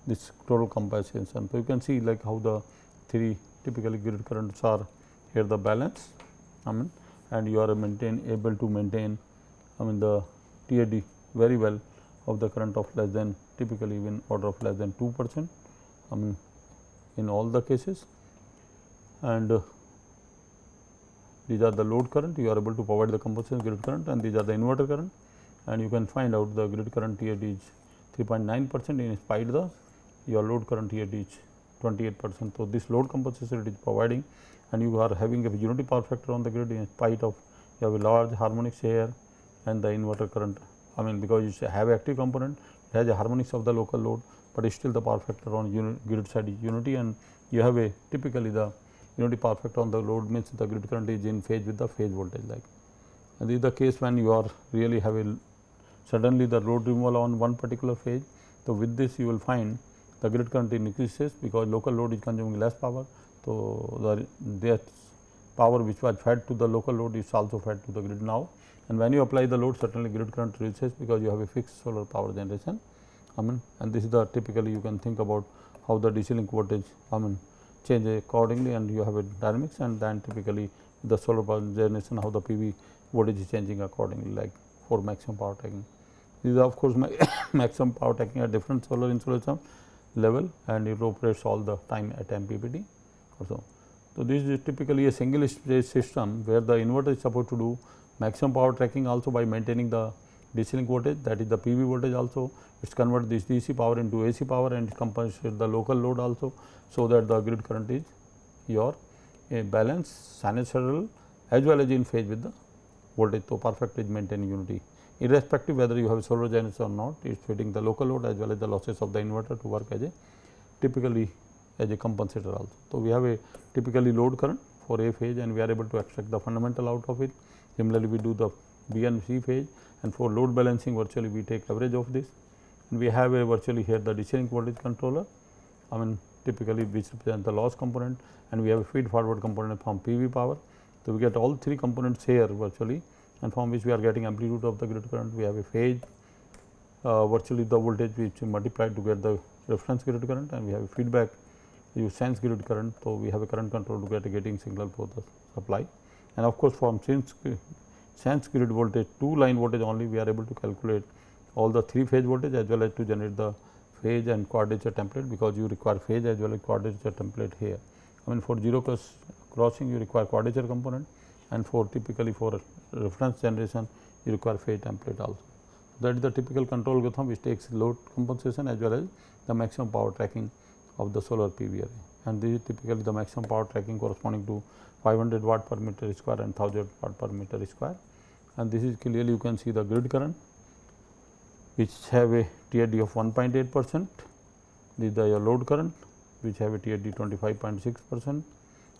this total compensation. So, you can see like how the 3 typically grid currents are here the balance and you are able to maintain the TAD very well of the current of less than typically in order of less than 2% in all the cases, and these are the load current you are able to provide the compensation grid current, and these are the inverter current, and you can find out the grid current TAD is 3.9% in spite the your load current TAD is 28%. So, this load compensation it is providing, and you are having a unity power factor on the grid in spite of you have a large harmonics here, and the inverter current because you have active component it has a harmonics of the local load, but still the power factor on grid side is unity, and you have a typically the unity power factor on the load means the grid current is in phase with the phase voltage like. And this is the case when you are really have a suddenly the load removal on one particular phase. So, with this you will find the grid current increases because local load is consuming less power. So, the power which was fed to the local load is also fed to the grid now, and when you apply the load certainly grid current reduces because you have a fixed solar power generation. And this is the typically you can think about how the DC link voltage change accordingly, and you have a dynamics, and then typically the solar power generation how the PV voltage is changing accordingly like for maximum power tracking. This is of course maximum power tracking at different solar insolation level, and it operates all the time at MPPT also. So, this is typically a single stage system where the inverter is supposed to do maximum power tracking also by maintaining the DC link voltage, that is the PV voltage also. It converts this DC power into AC power and compensates the local load also. So, that the grid current is your a balance sinusoidal as well as in phase with the voltage. So, perfect is maintaining unity irrespective whether you have solar generation or not, it is feeding the local load as well as the losses of the inverter to work as a typically as a compensator also. So, we have a typically load current for A phase, and we are able to extract the fundamental out of it. Similarly, we do the B and C phase, and for load balancing virtually we take average of this, and we have a virtually here the DC link voltage controller typically which represents the loss component, and we have a feed forward component from PV power. So, we get all 3 components here virtually, and from which we are getting amplitude of the grid current. We have a phase virtually the voltage which multiplied to get the reference grid current, and we have a feedback you sense grid current. So, we have a current control to get a gating signal for the supply, and of course, from sense grid voltage 2 line voltage only we are able to calculate all the 3 phase voltage as well as to generate the phase and quadrature template, because you require phase as well as quadrature template here. For 0 crossing you require quadrature component, and for typically for reference generation you require phase template also. That is the typical control algorithm which takes load compensation as well as the maximum power tracking of the solar PV array, and this is typically the maximum power tracking corresponding to 500 watt per meter square and 1000 watt per meter square, and this is clearly you can see the grid current which have a TAD of 1.8%, this is the your load current which have a TAD 25.6%,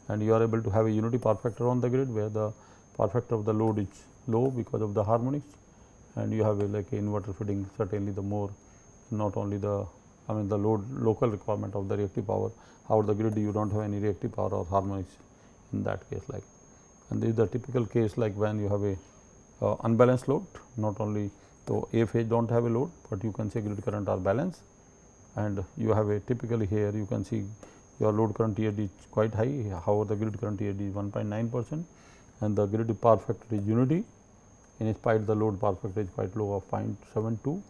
and you are able to have a unity power factor on the grid where the power factor of the load is low because of the harmonics, and you have a like a inverter feeding certainly the more not only the I mean the local requirement of the reactive power. However, the grid you do not have any reactive power or harmonics in that case like. And this is the typical case like when you have a unbalanced load, not only so A phase do not have a load, but you can say grid current are balanced, and you have a typically here you can see your load current TAD is quite high. However, the grid current TAD is 1.9% and the grid power factor is unity. In spite the load power factor is quite low of 0.72,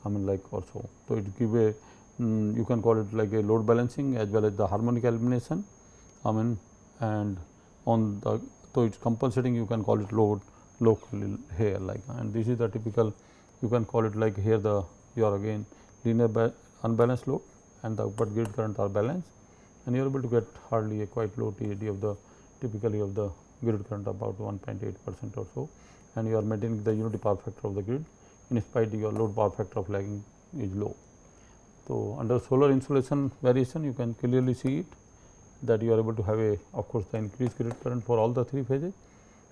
I mean like or so. So, it give a you can call it like a load balancing as well as the harmonic elimination, I mean, and on the so it is compensating, you can call it load locally here like, and this is the typical you can call it like here the you are again linear unbalanced load and the but grid current are balanced, and you are able to get hardly a quite low TAD of the typically of the grid current about 1.8% or so, and you are maintaining the unity power factor of the grid in spite your load power factor of lagging is low. So, under solar insulation variation you can clearly see it that you are able to have a of course, the increased grid current for all the 3 phases,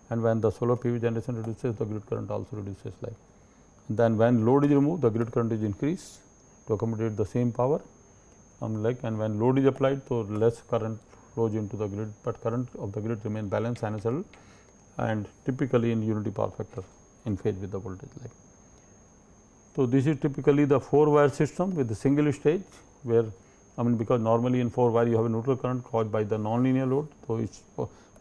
and when the solar PV generation reduces the grid current also reduces like. And then when load is removed the grid current is increased to accommodate the same power, like, and when load is applied so less current flows into the grid, but current of the grid remain balanced sinusoidal and typically in unity power factor in phase with the voltage like. So, this is typically the 4 wire system with the single stage where I mean because normally in 4 wire you have a neutral current caused by the non-linear load. So, it is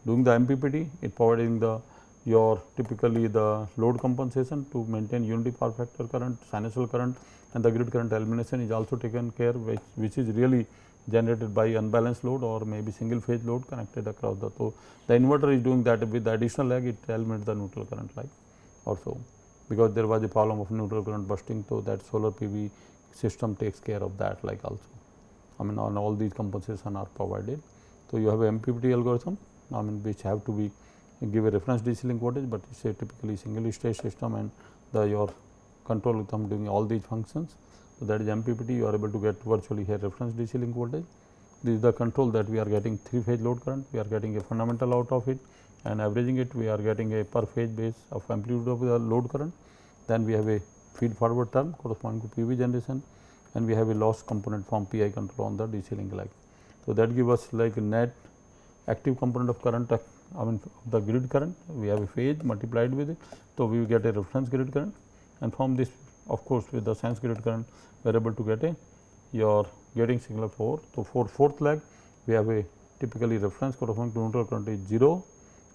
doing the MPPT, it providing the your typically the load compensation to maintain unity power factor current, sinusoidal current, and the grid current elimination is also taken care which is really generated by unbalanced load or maybe single phase load connected across the. So, the inverter is doing that with the additional lag it eliminates the neutral current like also, because there was a problem of neutral current bursting. So, that solar PV system takes care of that like also, I mean on all these compensation are provided. So, you have a MPPT algorithm, I mean which have to be give a reference DC link voltage, but it is a typically single stage system and the your control algorithm doing all these functions. So, that is MPPT you are able to get virtually here reference DC link voltage. This is the control that we are getting 3 phase load current, we are getting a fundamental out of it and averaging it we are getting a per phase base of amplitude of the load current. Then we have a feed forward term corresponding to PV generation and we have a loss component from PI control on the DC link like. So, that give us like net active component of current I mean the grid current, we have a phase multiplied with it. So, we get a reference grid current and from this of course, with the sense grid current we are able to get a your getting signal for. So, for fourth lag we have a typically reference corresponding to neutral current is 0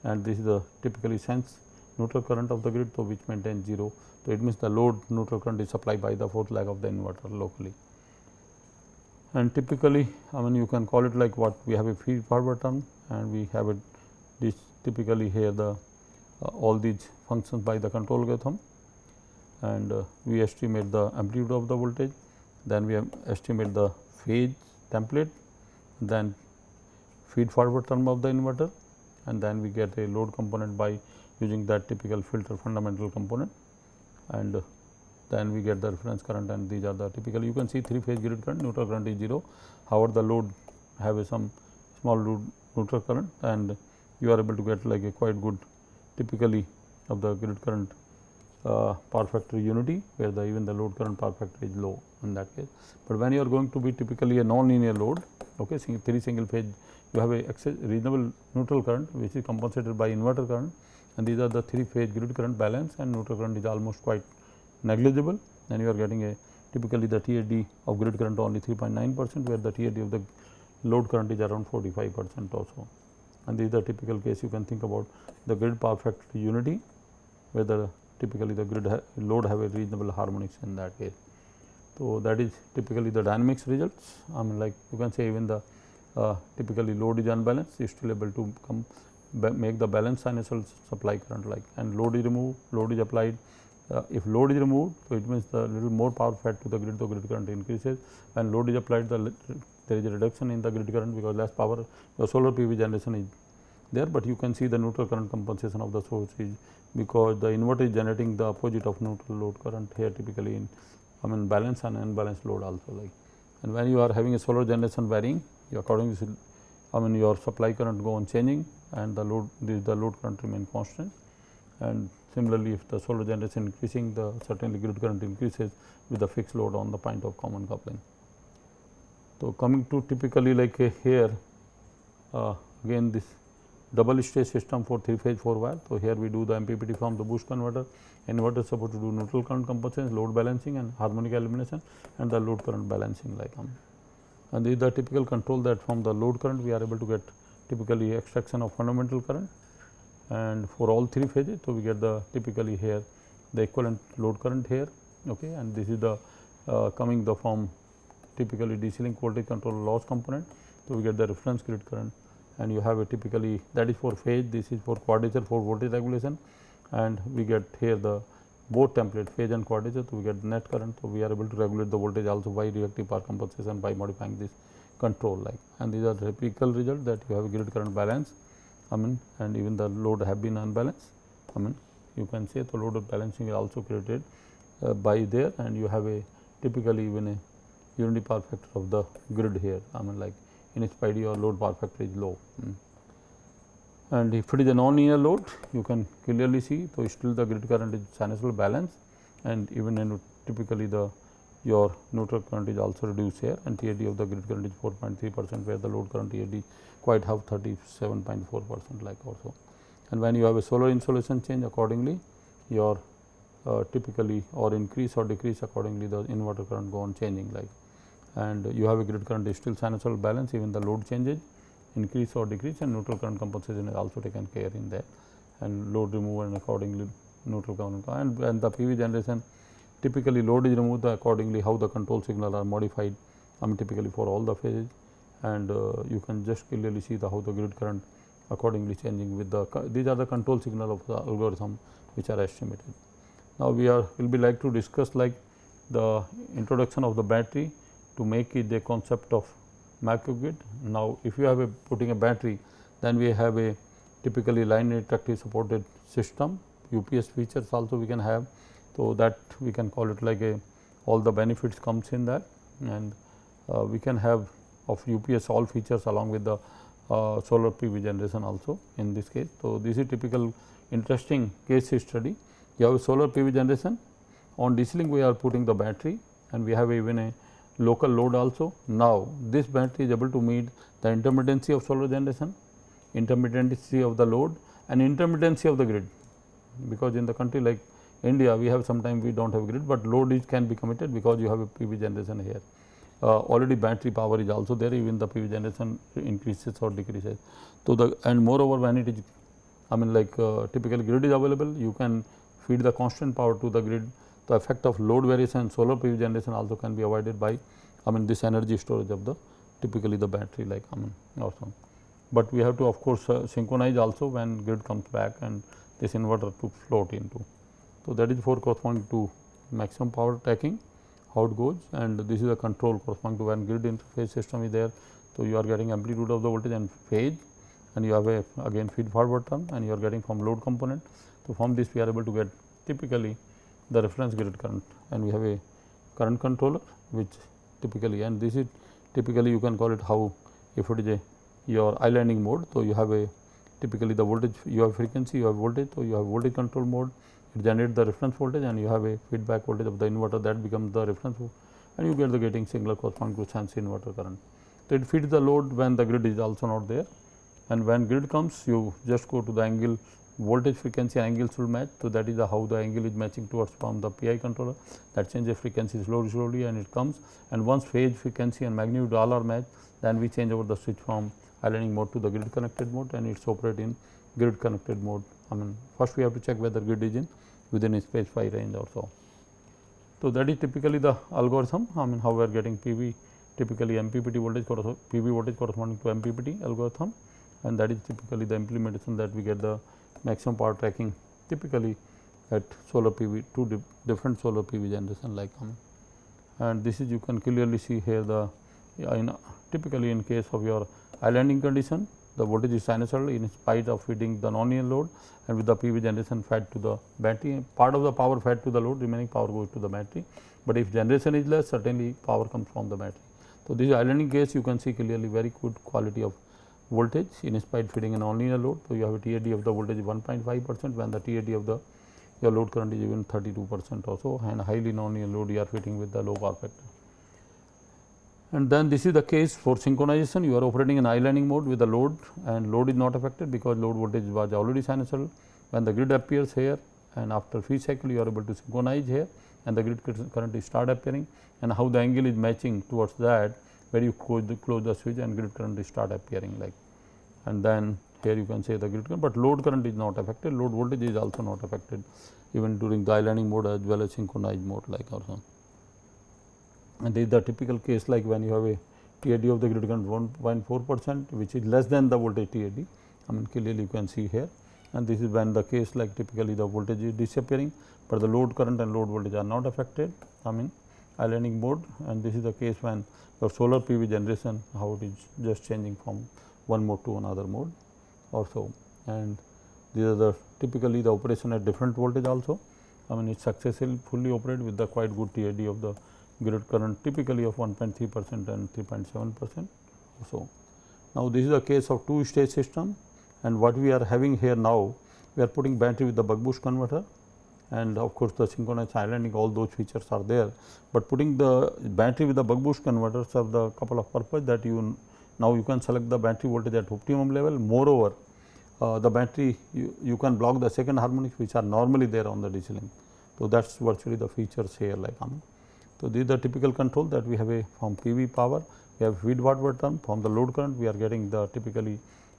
and this is the typically sense neutral current of the grid. So, which maintains 0. So, it means the load neutral current is supplied by the fourth lag of the inverter locally. And typically I mean you can call it like what we have a feed forward term and we have it this typically here the all these functions by the control algorithm, and we estimate the amplitude of the voltage, then we estimate the phase template, then feed forward term of the inverter, and then we get a load component by using that typical filter fundamental component, and then we get the reference current, and these are the typical you can see 3 phase grid current, neutral current is 0. However, the load have a some small load neutral current and you are able to get like a quite good typically of the grid current power factor unity, where the even the load current power factor is low in that case. But when you are going to be typically a non-linear load, okay, 3 single phase, you have a reasonable neutral current which is compensated by inverter current, and these are the 3 phase grid current balance and neutral current is almost quite negligible, and you are getting a typically the TAD of grid current only 3.9%, where the TAD of the load current is around 45% also. And this is the typical case you can think about the grid power factor unity, where the typically the grid load have a reasonable harmonics in that case. So, that is typically the dynamics results. I mean like you can say even the typically load is unbalanced, is still able to come make the balanced sinusoidal supply current like, and load is removed, load is applied. If load is removed, so it means the little more power fed to the grid current increases. When load is applied, there is a reduction in the grid current because less power the solar PV generation is there, but you can see the neutral current compensation of the source is because the inverter is generating the opposite of neutral load current here typically in balanced and unbalanced load also like. And when you are having a solar generation varying, you according to your supply current go on changing and the load current remain constant. And similarly, if the solar generation increasing, the certainly grid current increases with the fixed load on the point of common coupling. So, coming to typically like here again this double stage system for 3 phase 4 wire. So, here we do the MPPT from the boost converter, inverter is supposed to do neutral current compensation, load balancing and harmonic elimination and the load current balancing like and this is the typical control that from the load current we are able to get typically extraction of fundamental current, and for all 3 phases. So, we get the typically here the equivalent load current here, okay, and this is the coming the from typically DC link voltage control loss component. So, we get the reference grid current, and you have a typically that is for phase, this is for quadrature for voltage regulation, and we get here the both template phase and quadrature. So, we get net current. So, we are able to regulate the voltage also by reactive power compensation by modifying this control like, and these are the typical result that you have a grid current balance, and even the load have been unbalanced. You can say the load balancing is also created by there, and you have a typically even a unity power factor of the grid here. Like in spite your load power factor is low. And if it is a non-linear load, you can clearly see, so still the grid current is sinusoidal balance, and even in typically the your neutral current is also reduced here, and TAD of the grid current is 4.3%, where the load current TAD quite have 37.4% like also. And when you have a solar insolation change, accordingly your typically or increase or decrease accordingly the inverter current go on changing like, and you have a grid current is still sinusoidal balance, even the load changes increase or decrease, and neutral current compensation is also taken care in that, and load removal and accordingly neutral current, and the PV generation typically load is removed accordingly how the control signal are modified typically for all the phases, and you can just clearly see the how the grid current accordingly changing with the these are the control signal of the algorithm which are estimated. Now, we will be like to discuss like the introduction of the battery to make it a concept of microgrid. Now, if you have a putting a battery, then we have a typically line inductive supported system, UPS features also we can have. So, that we can call it like a all the benefits comes in that, and we can have of UPS all features along with the solar PV generation also in this case. So, this is typical interesting case study. You have a solar PV generation, on DC link we are putting the battery, and we have even a local load also. Now, this battery is able to meet the intermittency of solar generation, intermittency of the load, and intermittency of the grid, because in the country like India we have sometimes we do not have grid, but load is can be committed because you have a PV generation here. Already battery power is also there, even the PV generation increases or decreases. So, the and moreover when it is like typically grid is available, you can feed the constant power to the grid. The effect of load variation solar PV generation also can be avoided by this energy storage of the typically the battery like also. But we have to of course synchronize also when grid comes back and this inverter to float into. So, that is for corresponding to maximum power tracking how it goes, and this is a control corresponding to when grid interface system is there. So, you are getting amplitude of the voltage and phase, and you have a again feed forward term, and you are getting from load component. So, from this we are able to get typically the reference grid current, and we have a current controller which typically, and this is typically you can call it how if it is a your islanding mode. So, you have a typically the voltage, you have frequency, you have voltage. So, you have voltage control mode, it generates the reference voltage, and you have a feedback voltage of the inverter that becomes the reference, and you get the getting signal corresponding to sense inverter current. So, it feeds the load when the grid is also not there, and when grid comes you just go to the angle voltage frequency angle should match. So, that is the how the angle is matching towards from the PI controller, that change the frequency slowly and it comes, and once phase frequency and magnitude all are matched, then we change over the switch from islanding mode to the grid connected mode, and it is operate in grid connected mode. First we have to check whether grid is in within a specified range or so. So, that is typically the algorithm how we are getting PV typically MPPT voltage PV voltage corresponding to MPPT algorithm, and that is typically the implementation that we get the maximum power tracking typically at solar PV two different solar PV generation like and this is you can clearly see here the typically in case of your islanding condition the voltage is sinusoidal in spite of feeding the non-linear load, and with the PV generation fed to the battery, part of the power fed to the load, remaining power goes to the battery, but if generation is less certainly power comes from the battery. So, this islanding case you can see clearly very good quality of voltage in spite feeding a non-linear load. So, you have a TAD of the voltage 1.5% when the TAD of the your load current is even 32% or so, and highly non-linear load you are fitting with the low power factor. And then this is the case for synchronization. You are operating in islanding mode with the load, and load is not affected because load voltage was already sinusoidal. When the grid appears here, and after few cycle you are able to synchronize here, and the grid current is start appearing, and how the angle is matching towards that, where you close the switch and grid current is start appearing like. And then here you can say the grid current, but load current is not affected, load voltage is also not affected even during the islanding mode as well as synchronized mode like also. And this is the typical case like when you have a TAD of the grid current 1.4%, which is less than the voltage TAD. I mean clearly you can see here, and this is when the case like typically the voltage is disappearing, but the load current and load voltage are not affected, I mean islanding mode. And this is the case when your solar PV generation, how it is just changing from one mode to another mode also. And these are the typically the operation at different voltage also. I mean it successfully operate with the quite good TAD of the grid current typically of 1.3% and 3.7% so. Now, this is a case of two stage system, and what we are having here now, we are putting battery with the buck boost converter, and of course, the synchronous islanding, all those features are there, but putting the battery with the buck boost converter serve the couple of purpose that you now you can select the battery voltage at optimum level. Moreover, the battery you can block the second harmonics which are normally there on the DC link. So, that is virtually the features here like. So, this is the typical control that we have a from PV power, we have feed watt term. From the load current we are getting the typically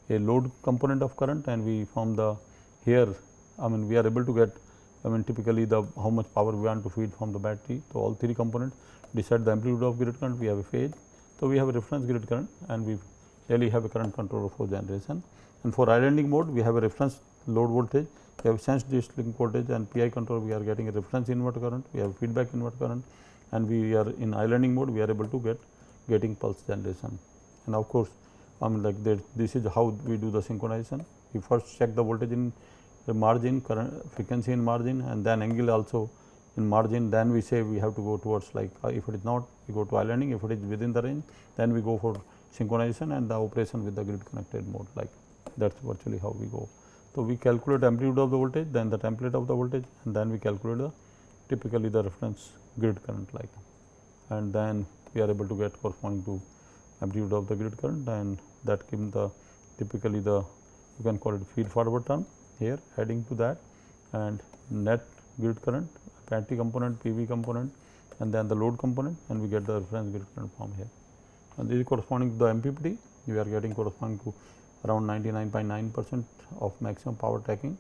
a load component of current, and we from the here I mean we are able to get I mean typically the how much power we want to feed from the battery. So, all three components decide the amplitude of grid current, we have a phase. So, we have a reference grid current, and we really have a current controller for generation. And for islanding mode we have a reference load voltage, we have sense DC link voltage, and PI control we are getting a reference inverter current, we have feedback inverter current, and we are in islanding mode we are able to getting pulse generation. And of course, I mean like that this is how we do the synchronization. We first check the voltage in the margin, current frequency in margin, and then angle also in margin. Then we say we have to go towards like if it is not, we go to islanding. If it is within the range, then we go for synchronization and the operation with the grid connected mode, like that is virtually how we go. So, we calculate amplitude of the voltage, then the template of the voltage, and then we calculate the typically the reference grid current like, and then we are able to get corresponding to amplitude of the grid current, and that gives the typically the you can call it feed forward term here adding to that, and net grid current, battery component, PV component, and then the load component, and we get the reference grid current from here. And this is corresponding to the MPPT, we are getting corresponding to around 99.9% of maximum power tracking,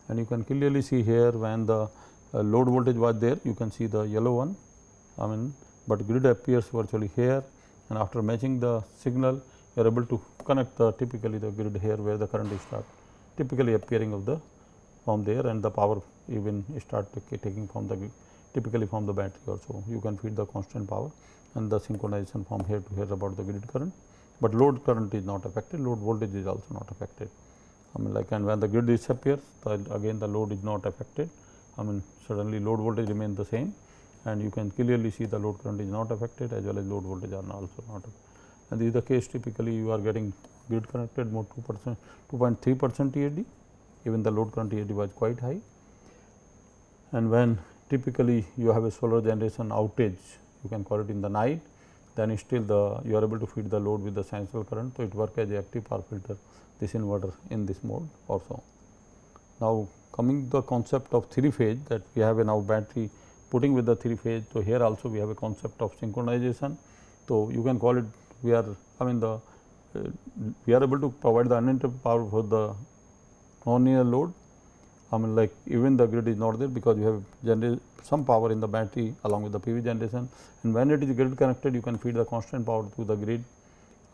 and you can clearly see here when the load voltage was there, you can see the yellow one, I mean, but grid appears virtually here, and after matching the signal you are able to connect the typically the grid here where the current is start typically appearing of the from there, and the power even start taking from the typically from the battery also. You can feed the constant power and the synchronization from here to here about the grid current, but load current is not affected, load voltage is also not affected. I mean like, and when the grid disappears, again the load is not affected. I mean suddenly load voltage remains the same, and you can clearly see the load current is not affected as well as load voltage are also not affected. And this is the case typically you are getting grid connected mode 2%, 2.3% TAD, even the load current TAD was quite high. And when typically you have a solar generation outage, you can call it in the night, then still the you are able to feed the load with the sinusoidal current. So, it works as a active power filter, this inverter in this mode also. Now, coming to the concept of three phase, that we have a now battery putting with the three phase. So, here also we have a concept of synchronization. So, you can call it we are I mean the we are able to provide the uninterrupted power for the non-linear load. I mean like even the grid is not there because you have generated some power in the battery along with the PV generation, and when it is grid connected you can feed the constant power to the grid.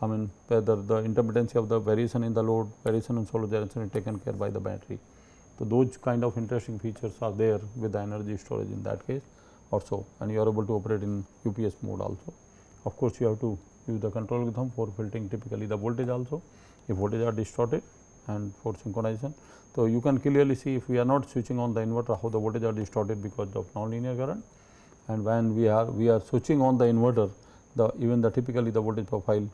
I mean whether the intermittency of the variation in the load, variation in solar generation is taken care by the battery. So, those kind of interesting features are there with the energy storage in that case also, and you are able to operate in UPS mode also. Of course, you have to use the control algorithm for filtering typically the voltage also, if voltage are distorted, and for synchronization. So, you can clearly see if we are not switching on the inverter how the voltage are distorted because of non-linear current, and when we are switching on the inverter, the even the typically the voltage profile,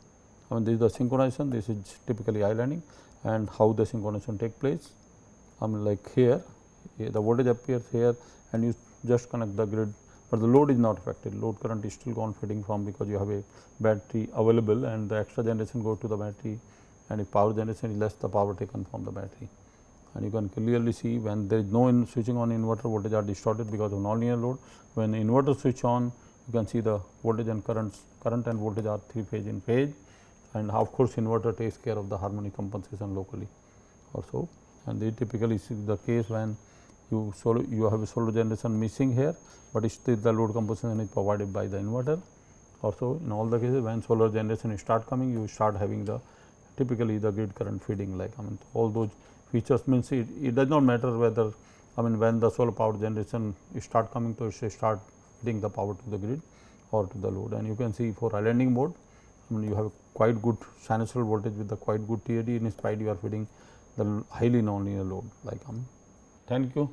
I mean this is the synchronization, this is typically islanding, and how the synchronization take place. I mean like here the voltage appears here and you just connect the grid, but the load is not affected. Load current is still gone feeding from, because you have a battery available and the extra generation go to the battery, and if power generation is less, the power taken from the battery. And you can clearly see when there is no switching on, inverter voltage are distorted because of nonlinear load. When inverter switch on, you can see the voltage and current and voltage are 3 phase in phase, and of course, inverter takes care of the harmonic compensation locally also. And this typically is the case when you have a solar generation missing here, but still the load compensation is provided by the inverter. Also, in all the cases when solar generation start coming, you start having the typically the grid current feeding, like all those features means it does not matter whether when the solar power generation start coming, to start feeding the power to the grid or to the load. And you can see for islanding mode, you have quite good sinusoidal voltage with the quite good TAD, in spite you are feeding the highly nonlinear load like Thank you.